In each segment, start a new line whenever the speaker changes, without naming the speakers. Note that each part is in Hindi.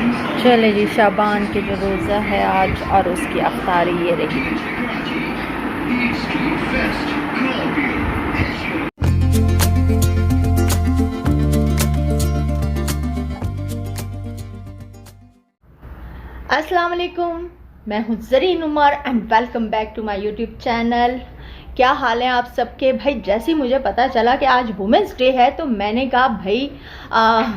चले जी, शाबान के जो रोज़ा है आज और उसकी अफ्तारी ये रही। अस्सलाम वालेकुम, मैं हूँ Zareen Umar and welcome back to my YouTube channel. क्या हाल है आप सबके? भाई जैसे ही मुझे पता चला कि आज वुमेंस डे है तो मैंने कहा भाई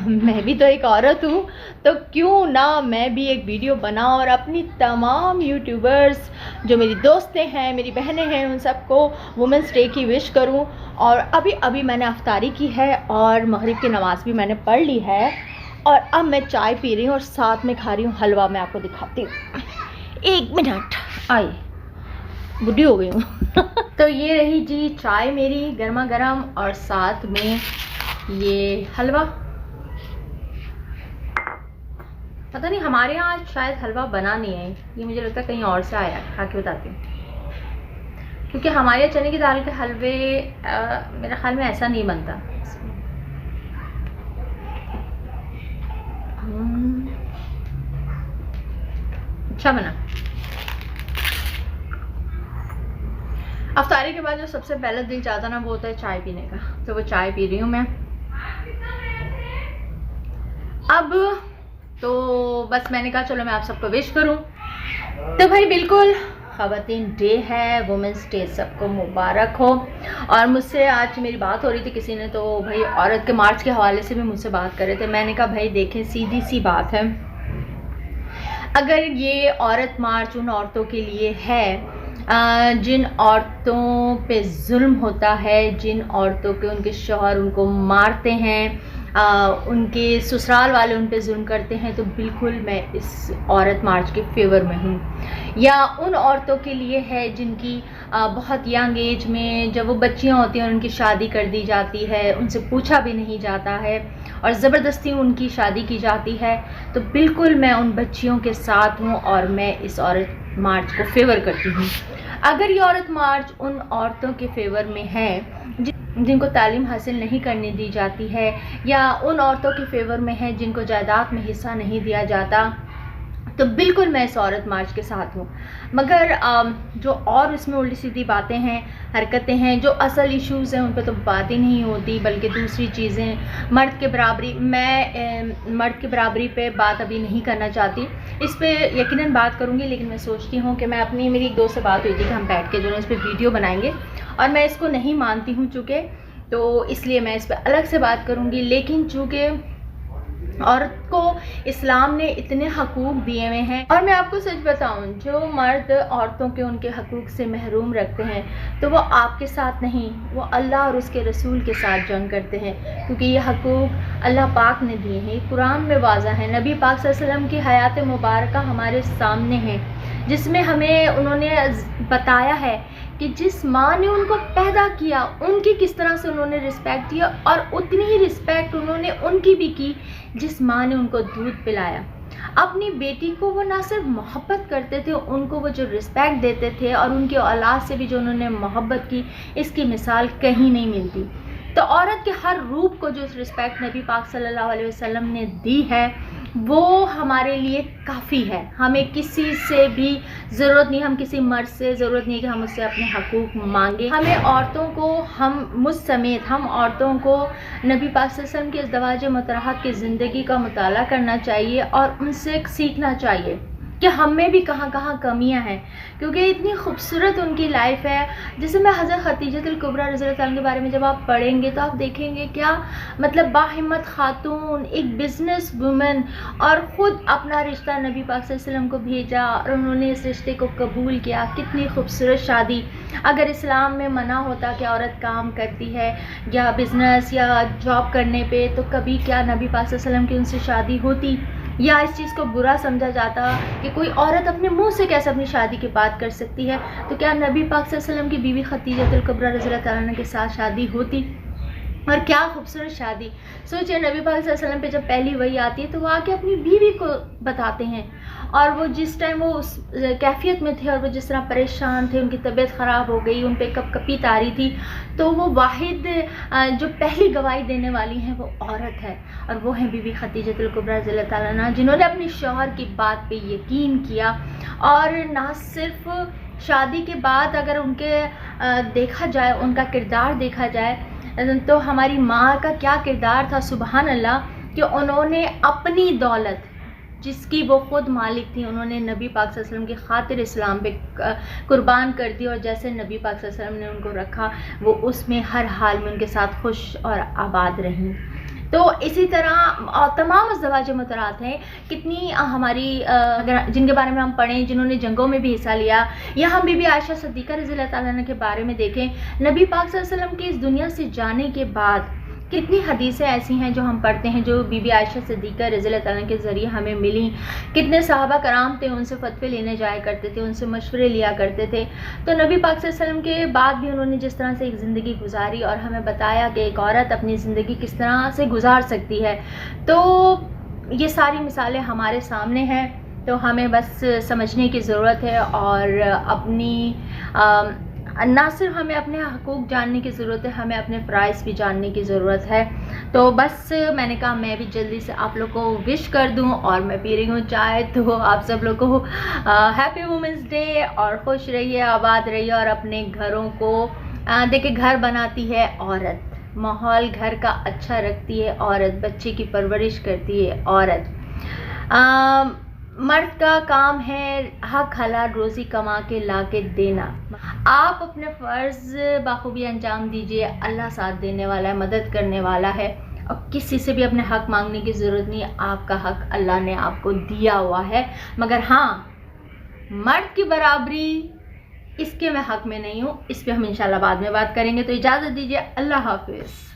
मैं भी तो एक औरत हूँ, तो क्यों ना मैं भी एक वीडियो बनाऊँ और अपनी तमाम यूट्यूबर्स जो मेरी दोस्तें हैं, मेरी बहनें हैं, उन सबको वुमेंस डे की विश करूँ। और अभी मैंने अफ्तारी की है और मगरिब की नमाज़ भी मैंने पढ़ ली है और अब मैं चाय पी रही हूँ और साथ में खा रही हूँ हलवा। मैं आपको दिखाती हूँ, 1 मिनट, आई बुढ़ी हो गई हूँ। तो ये रही जी चाय मेरी गर्मा गर्म और साथ में ये हलवा। पता नहीं हमारे यहाँ शायद हलवा बना नहीं है, ये मुझे लगता है कहीं और से आया है, खा के बताती हूँ। क्योंकि हमारे चने की दाल के हलवे मेरे ख्याल में ऐसा नहीं बनता। अच्छा बना। अफ्तारी के बाद जो सबसे पहले दिल चाहता ना वो होता है चाय पीने का, तो वो चाय पी रही हूँ मैं अब। तो बस मैंने कहा चलो मैं आप सबको विश करूँ। तो भाई बिल्कुल ख़वातीन डे है, वुमेंस डे सबको मुबारक हो। और मुझसे आज मेरी बात हो रही थी, किसी ने तो भाई औरत के मार्च के हवाले से भी मुझसे बात कर रहे थे। मैंने कहा भाई देखें, सीधी सी बात है, अगर ये औरत मार्च उन औरतों के लिए है जिन औरतों पे जुल्म होता है, जिन औरतों के उनके शौहर उनको मारते हैं, उनके ससुराल वाले उन पे जुल्म करते हैं, तो बिल्कुल मैं इस औरत मार्च के फेवर में हूँ। या उन औरतों के लिए है जिनकी बहुत यंग एज में जब वो बच्चियाँ होती हैं उनकी शादी कर दी जाती है, उनसे पूछा भी नहीं जाता है और ज़बरदस्ती उनकी शादी की जाती है, तो बिल्कुल मैं उन बच्चियों के साथ हूँ और मैं इस औरत मार्च को फेवर करती हूँ। अगर ये औरत मार्च उन औरतों के फेवर में है जिनको तालीम हासिल नहीं करने दी जाती है, या उन औरतों के फेवर में है जिनको जायदाद में हिस्सा नहीं दिया जाता, तो बिल्कुल मैं इस औरत मार्च के साथ हूँ। मगर जो और इसमें उल्टी सीधी बातें हैं, हरकतें हैं, जो असल इश्यूज़ हैं उन पर तो बात ही नहीं होती, बल्कि दूसरी चीज़ें, मर्द के बराबरी, मैं मर्द की बराबरी पे बात अभी नहीं करना चाहती। इस पर यकीनन बात करूँगी, लेकिन मैं सोचती हूँ कि मैं अपनी, मेरी एक दोस्त से बात हुई थी कि हम बैठ के जो है इस पर वीडियो बनाएंगे, और मैं इसको नहीं मानती हूँ चूँकि, तो इसलिए मैं इस पर अलग से बात करूँगी। लेकिन चूँकि औरत को इस्लाम ने इतने हकूक़ दिए हुए हैं, और मैं आपको सच बताऊं, जो मर्द औरतों के उनके हकूक़ से महरूम रखते हैं तो वो आपके साथ नहीं, वो अल्लाह और उसके रसूल के साथ जंग करते हैं, क्योंकि ये हकूक़ अल्लाह पाक ने दिए हैं, कुरान में वाज़ा है। नबी पाक सल्लल्लाहु अलैहि वसल्लम की हयात मुबारका हमारे सामने है, जिसमें हमें उन्होंने बताया है कि जिस माँ ने उनको पैदा किया उनकी किस तरह से उन्होंने रिस्पेक्ट किया, और उतनी ही रिस्पेक्ट उन्होंने उनकी भी की जिस माँ ने उनको दूध पिलाया। अपनी बेटी को वो ना सिर्फ मोहब्बत करते थे, उनको वो जो रिस्पेक्ट देते थे और उनकी औलाद से भी जो उन्होंने मोहब्बत की, इसकी मिसाल कहीं नहीं मिलती। तो औरत के हर रूप को जो रिस्पेक्ट नबी पाक सल्लल्लाहु अलैहि वसल्लम ने दी है वो हमारे लिए काफ़ी है। हमें किसी से भी ज़रूरत नहीं, हम किसी मर्द से ज़रूरत नहीं कि हम उससे अपने हकूक़ मांगे। हमें औरतों को, हम मुझ समेत हम औरतों को नबी पाक सल्लल्लाहु अलैहि वसल्लम के अज़वाज मुतहहरात की ज़िंदगी का मुताला करना चाहिए और उनसे सीखना चाहिए कि हम में भी कहाँ कहाँ कमियां हैं, क्योंकि इतनी खूबसूरत उनकी लाइफ है। जैसे मैं हज़रत खदीजतुल कुबरा रज़ियल्लाहु अन्हा के बारे में जब आप पढ़ेंगे तो आप देखेंगे क्या मतलब बाहिम्मत खातून, एक बिज़नेस वुमन, और ख़ुद अपना रिश्ता नबी पाक सल्लल्लाहु अलैहि वसल्लम को भेजा और उन्होंने इस रिश्ते को कबूल किया। कितनी खूबसूरत शादी। अगर इस्लाम में मना होता कि औरत काम करती है या बिज़नेस या जॉब करने पर, तो कभी क्या नबी पाक सल्लल्लाहु अलैहि वसल्लम की उनसे शादी होती, या इस चीज़ को बुरा समझा जाता कि कोई औरत अपने मुंह से कैसे अपनी शादी की बात कर सकती है। तो क्या नबी पाक सल्लल्लाहु अलैहि वसल्लम की बीवी खदीजतुल कुबरा रज़ियल्लाहु अन्हा के साथ शादी होती? और क्या खूबसूरत शादी। सोचिए नबी पाक सल्लल्लाहु अलैहि वसल्लम पे जब पहली वही आती है तो वो आके अपनी बीवी को बताते हैं, और वो जिस टाइम वो उस कैफियत में थे और वो जिस तरह परेशान थे, उनकी तबीयत ख़राब हो गई, उन पे कपकपी तारी थी, तो वो वाहिद जो पहली गवाही देने वाली हैं वो औरत है, और वो हैं बीबी खदीजतुल कुबरा रज़ियल्लाहु ताला अन्हा, जिन्होंने अपने शौहर की बात पे यकीन किया। और ना सिर्फ शादी के बाद अगर उनके देखा जाए, उनका किरदार देखा जाए, तो हमारी माँ का क्या किरदार था, सुबहान अल्लाह, कि उन्होंने अपनी दौलत जिसकी वो ख़ुद मालिक थी, उन्होंने नबी पाक सल्लल्लाहु अलैहि वसल्लम की खातिर इस्लाम पे कुर्बान कर दी, और जैसे नबी पाक सल्लल्लाहु अलैहि वसल्लम ने उनको रखा, वो उसमें हर हाल में उनके साथ खुश और आबाद रहीं। तो इसी तरह तमाम अज़वाज मुतहरात हैं, कितनी हमारी अगर जिनके बारे में हम पढ़ें, जिन्होंने जंगों में भी हिस्सा लिया, या हम बीबी आयशा सिद्दीक़ा रज़ियल्लाहु ताला अन्हा के बारे में देखें, नबी पाक सल्लल्लाहु अलैहि वसल्लम की इस दुनिया से जाने के बाद कितनी हदीसें ऐसी हैं जो हम पढ़ते हैं, जो बीबी आयशा सिद्दीक़ा रज़ियल्लाहु ताला अन्हा के ज़रिए हमें मिली। कितने सहाबा कराम थे, उनसे फतवे लेने जाया करते थे, उनसे मशवरे लिया करते थे। तो नबी पाक सल्लल्लाहु अलैहि वसल्लम के बाद भी उन्होंने जिस तरह से एक ज़िंदगी गुजारी और हमें बताया कि एक औरत अपनी ज़िंदगी किस तरह से गुजार सकती है, तो ये सारी मिसालें हमारे सामने हैं। तो हमें बस समझने की ज़रूरत है, और अपनी ना सिर्फ हमें अपने हकूक़ जानने की ज़रूरत है, हमें अपने फ़राइज़ भी जानने की ज़रूरत है। तो बस मैंने कहा मैं भी जल्दी से आप लोग को विश कर दूं, और मैं पी रही हूँ चाय। तो आप सब लोग को हैप्पी वुमेंस डे, और खुश रहिए, आबाद रहिए, और अपने घरों को देखिए, घर बनाती है औरत, माहौल घर का अच्छा रखती है औरत, बच्चे की परवरिश करती है औरत। मर्द का काम है हक हलाल रोज़ी कमा के ला के देना। आप अपने फ़र्ज़ बाखूबी अंजाम दीजिए, अल्लाह साथ देने वाला है, मदद करने वाला है, और किसी से भी अपने हक़ मांगने की ज़रूरत नहीं है। आपका हक़ अल्लाह ने आपको दिया हुआ है, मगर हाँ, मर्द की बराबरी इसके मैं हक़ में नहीं हूँ। इस पर हम इंशाल्लाह बाद में बात करेंगे। तो इजाज़त दीजिए, अल्लाह हाफ़िज़।